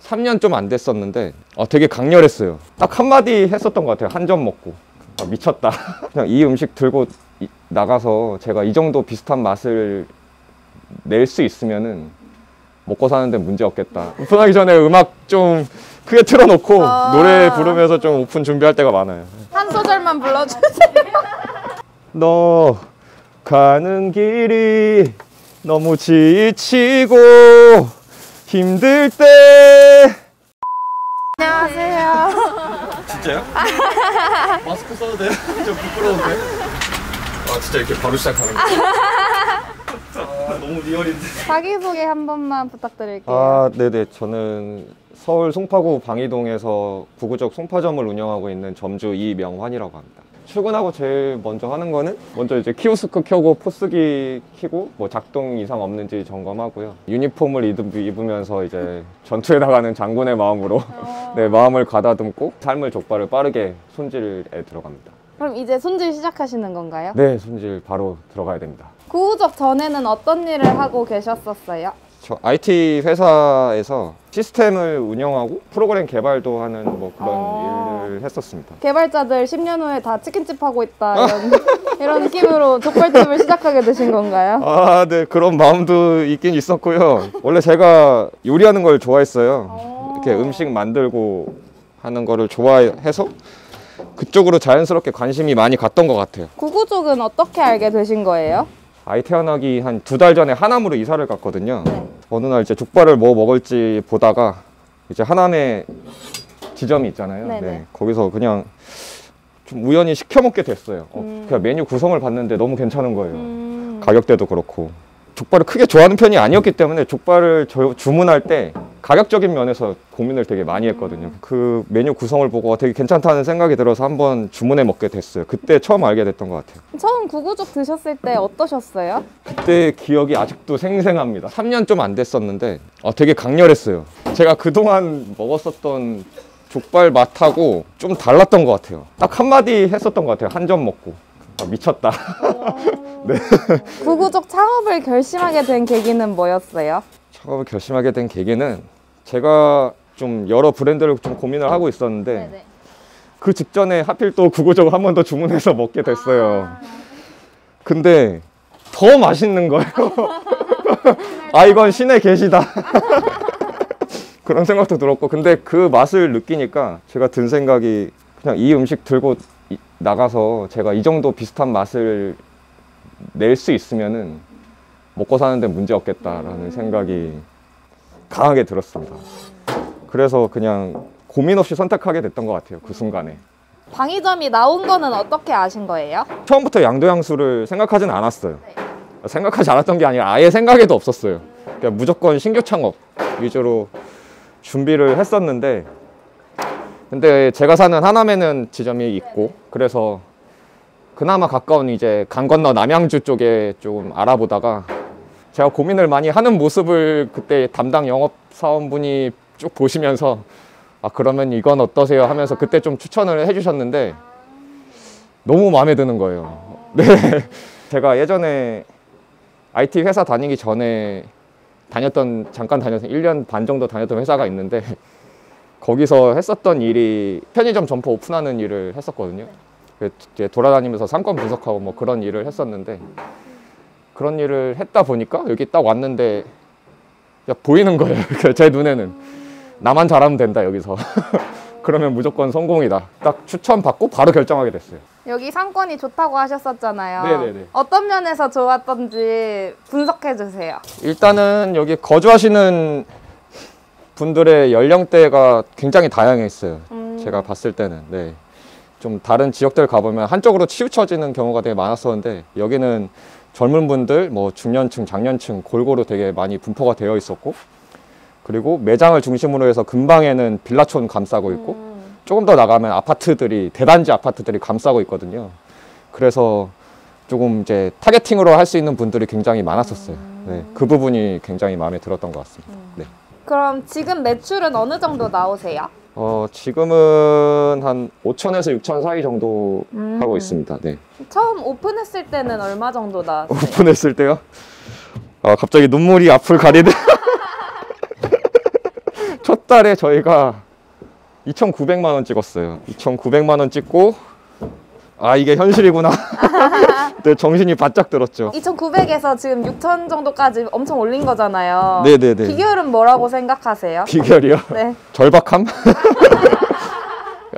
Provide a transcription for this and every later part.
3년 좀 안 됐었는데 되게 강렬했어요. 딱 한마디 했었던 것 같아요. 한 점 먹고 미쳤다. 그냥 이 음식 들고 나가서 제가 이 정도 비슷한 맛을 낼 수 있으면은 먹고 사는데 문제 없겠다. 오픈하기 전에 음악 좀 크게 틀어놓고 노래 부르면서 좀 오픈 준비할 때가 많아요. 한 소절만 불러주세요. 너 가는 길이 너무 지치고 힘들 때. 안녕하세요. 진짜요? 마스크 써도 돼요? 좀 부끄러운데? 진짜 이렇게 바로 시작하는 거예요? 너무 리얼인데. 자기소개 한 번만 부탁드릴게요. 네네. 저는 서울 송파구 방이동에서 구구적 송파점을 운영하고 있는 점주 이명환이라고 합니다. 출근하고 제일 먼저 하는 거는 먼저 이제 키오스크 켜고 포스기 켜고 뭐 작동 이상 없는지 점검하고요. 유니폼을 입으면서 이제 전투에 나가는 장군의 마음으로 네, 마음을 가다듬고 삶을 족발을 빠르게 손질에 들어갑니다. 그럼 이제 손질 시작하시는 건가요? 네, 손질 바로 들어가야 됩니다. 구우적 전에는 어떤 일을 하고 계셨었어요? 저 IT 회사에서 시스템을 운영하고 프로그램 개발도 하는 뭐 그런 일을 했었습니다. 개발자들 10년 후에 다 치킨집 하고 있다 이런 느낌으로 족발집을 시작하게 되신 건가요? 네, 그런 마음도 있긴 있었고요. 원래 제가 요리하는 걸 좋아했어요. 이렇게 음식 만들고 하는 거를 좋아해서 그쪽으로 자연스럽게 관심이 많이 갔던 것 같아요. 구구족은 어떻게 알게 되신 거예요? 아이 태어나기 한 2달 전에 하남으로 이사를 갔거든요. 네. 어느 날 이제 족발을 뭐 먹을지 보다가 이제 하남에 지점이 있잖아요. 네, 거기서 그냥 좀 우연히 시켜 먹게 됐어요. 그냥 메뉴 구성을 봤는데 너무 괜찮은 거예요. 가격대도 그렇고. 족발을 크게 좋아하는 편이 아니었기 때문에 족발을 주문할 때 가격적인 면에서 고민을 되게 많이 했거든요. 그 메뉴 구성을 보고 되게 괜찮다는 생각이 들어서 한번 주문해 먹게 됐어요. 그때 처음 알게 됐던 것 같아요. 처음 구구족 드셨을 때 어떠셨어요? 그때 기억이 아직도 생생합니다. 3년 좀 안 됐었는데 되게 강렬했어요. 제가 그동안 먹었었던 족발 맛하고 좀 달랐던 것 같아요. 딱 한마디 했었던 것 같아요. 한 점 먹고 미쳤다. 네. 구구족 창업을 결심하게 된 계기는 뭐였어요? 창업을 결심하게 된 계기는 제가 좀 여러 브랜드를 좀 고민을 하고 있었는데 네네. 그 직전에 하필 또 구구족을 한 번 더 주문해서 먹게 됐어요. 근데 더 맛있는 거예요. 이건 신의 계시다. 그런 생각도 들었고, 근데 그 맛을 느끼니까 제가 든 생각이 그냥 이 음식 들고 나가서 제가 이 정도 비슷한 맛을 낼 수 있으면은 먹고 사는데 문제 없겠다라는 생각이 강하게 들었습니다. 그래서 그냥 고민 없이 선택하게 됐던 것 같아요. 그 순간에. 방이점이 나온 거는 어떻게 아신 거예요? 처음부터 양도양수를 생각하진 않았어요. 생각하지 않았던 게 아니라 아예 생각에도 없었어요. 그냥 무조건 신규 창업 위주로 준비를 했었는데, 근데 제가 사는 하남에는 지점이 있고, 그래서 그나마 가까운 이제 강 건너 남양주 쪽에 좀 알아보다가 제가 고민을 많이 하는 모습을 그때 담당 영업사원분이 쭉 보시면서 그러면 이건 어떠세요 하면서 그때 좀 추천을 해주셨는데 너무 마음에 드는 거예요. 네. 제가 예전에 IT 회사 다니기 전에 잠깐 다녔던 1년 반 정도 다녔던 회사가 있는데 거기서 했었던 일이 편의점 점포 오픈하는 일을 했었거든요. 이제 돌아다니면서 상권 분석하고 뭐 그런 일을 했었는데, 그런 일을 했다 보니까 여기 딱 왔는데 보이는 거예요. 제 눈에는 나만 잘하면 된다 여기서. 그러면 무조건 성공이다. 딱 추천받고 바로 결정하게 됐어요. 여기 상권이 좋다고 하셨었잖아요. 네네네. 어떤 면에서 좋았던지 분석해 주세요. 일단은 여기 거주하시는 분들의 연령대가 굉장히 다양했어요. 제가 봤을 때는. 네. 좀 다른 지역들 가보면 한쪽으로 치우쳐지는 경우가 되게 많았었는데, 여기는 젊은 분들, 뭐 중년층, 장년층 골고루 되게 많이 분포가 되어 있었고, 그리고 매장을 중심으로 해서 근방에는 빌라촌 감싸고 있고, 조금 더 나가면 아파트들이, 대단지 아파트들이 감싸고 있거든요. 그래서 조금 이제 타겟팅으로 할 수 있는 분들이 굉장히 많았었어요. 네, 그 부분이 굉장히 마음에 들었던 것 같습니다. 네. 그럼 지금 매출은 어느 정도 나오세요? 지금은 한 5천에서 6천 사이 정도 하고 있습니다. 네. 처음 오픈했을 때는 얼마 정도 나왔어요? 오픈했을 때요? 갑자기 눈물이 앞을 가리네. 첫 첫 달에 저희가 2,900만 원 찍었어요. 2,900만 원 찍고 아 이게 현실이구나. 네, 정신이 바짝 들었죠. 2,900에서 지금 6,000 정도까지 엄청 올린 거잖아요. 네네네. 비결은 뭐라고 생각하세요? 비결이요? 네. 절박함?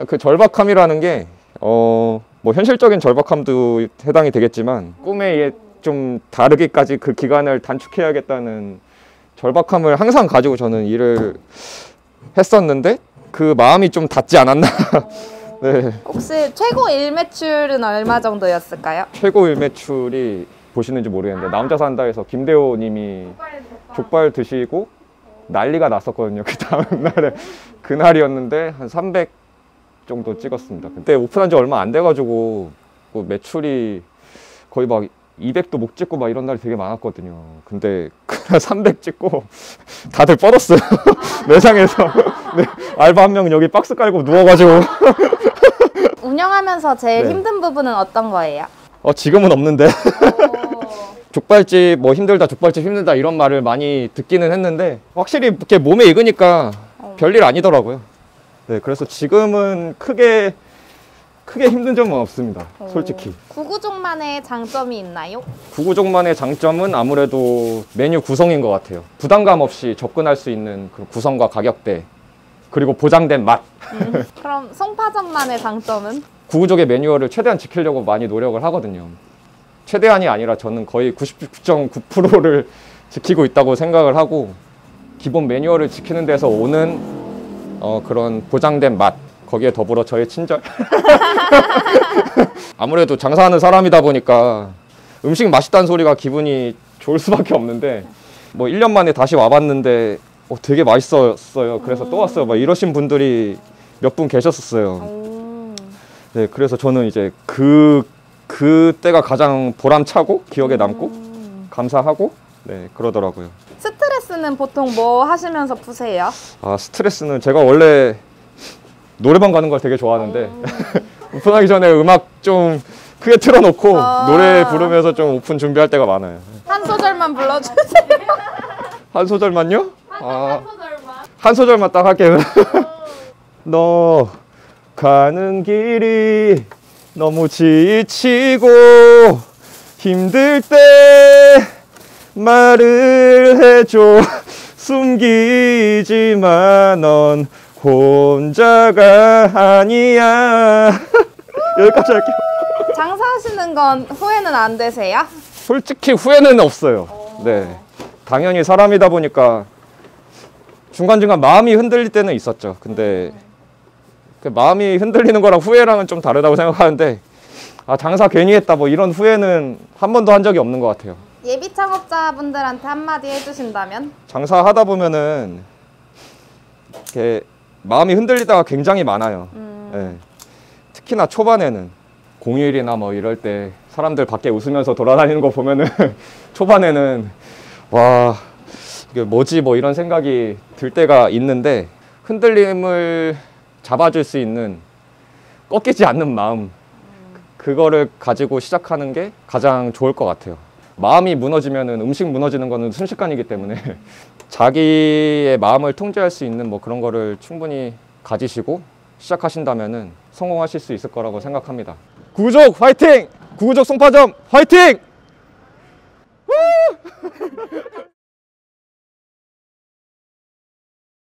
그 절박함이라는 게 뭐 현실적인 절박함도 해당이 되겠지만 꿈에 좀 다르게까지 그 기간을 단축해야겠다는 절박함을 항상 가지고 저는 일을 했었는데 그 마음이 좀 닿지 않았나. 네. 혹시 최고 일 매출은 얼마 정도였을까요? 최고 일 매출이 보시는지 모르겠는데 나 혼자 산다에서 김대호 님이 족발 드시고 난리가 났었거든요. 그 다음 날에 그날이었는데 한 300 정도 찍었습니다. 그때 오픈한 지 얼마 안 돼가지고 그 매출이 거의 막 200도 못 찍고 막 이런 날이 되게 많았거든요. 근데 그날 300 찍고 다들 뻗었어요. 매장에서. 네, 알바 한 명 여기 박스 깔고 누워가지고. 운영하면서 제일 네. 힘든 부분은 어떤 거예요? 지금은 없는데. 족발집 뭐 힘들다, 족발집 힘들다 이런 말을 많이 듣기는 했는데 확실히 이렇게 몸에 익으니까 별일 아니더라고요. 네, 그래서 지금은 크게 힘든 점은 없습니다. 솔직히. 구구족만의 장점이 있나요? 구구족만의 장점은 아무래도 메뉴 구성인 것 같아요. 부담감 없이 접근할 수 있는 그 구성과 가격대 그리고 보장된 맛. 그럼 송파점만의 장점은? 구구족의 매뉴얼을 최대한 지키려고 많이 노력을 하거든요. 최대한이 아니라 저는 거의 99.9%를 지키고 있다고 생각을 하고 기본 매뉴얼을 지키는 데서 오는 그런 보장된 맛 거기에 더불어 저의 친절. 아무래도 장사하는 사람이다 보니까 음식 맛있다는 소리가 기분이 좋을 수밖에 없는데 뭐 1년 만에 다시 와봤는데 되게 맛있었어요. 그래서 또 왔어요. 막 이러신 분들이 몇 분 계셨었어요. 네, 그래서 저는 이제 그때가 가장 보람차고 기억에 남고 감사하고 네, 그러더라고요. 스트레스는 보통 뭐 하시면서 푸세요? 스트레스는 제가 원래 노래방 가는 걸 되게 좋아하는데 오픈하기 전에 음악 좀 크게 틀어놓고 노래 부르면서 좀 오픈 준비할 때가 많아요. 한 소절만 불러주세요. 한 소절만요? 한 소절만 딱 할게요. 너 가는 길이 너무 지치고 힘들 때 말을 해줘. 숨기지마 넌 혼자가 아니야. 여기까지 할게요. 장사하시는 건 후회는 안 되세요? 솔직히 후회는 없어요. 네, 당연히 사람이다 보니까 중간중간 마음이 흔들릴 때는 있었죠. 근데 그 마음이 흔들리는 거랑 후회랑은 좀 다르다고 생각하는데 장사 괜히 했다 뭐 이런 후회는 한 번도 한 적이 없는 것 같아요. 예비 창업자분들한테 한마디 해주신다면? 장사하다 보면은 이렇게 마음이 흔들리다가 굉장히 많아요. 네. 특히나 초반에는 공휴일이나 뭐 이럴 때 사람들 밖에 웃으면서 돌아다니는 거 보면은 초반에는 와 이게 뭐지 뭐 이런 생각이 들 때가 있는데 흔들림을 잡아줄 수 있는 꺾이지 않는 마음 그거를 가지고 시작하는 게 가장 좋을 것 같아요. 마음이 무너지면은 음식 무너지는 거는 순식간이기 때문에 자기의 마음을 통제할 수 있는 뭐 그런 거를 충분히 가지시고 시작하신다면은 성공하실 수 있을 거라고 생각합니다. 구구족 화이팅! 구구족 송파점 화이팅!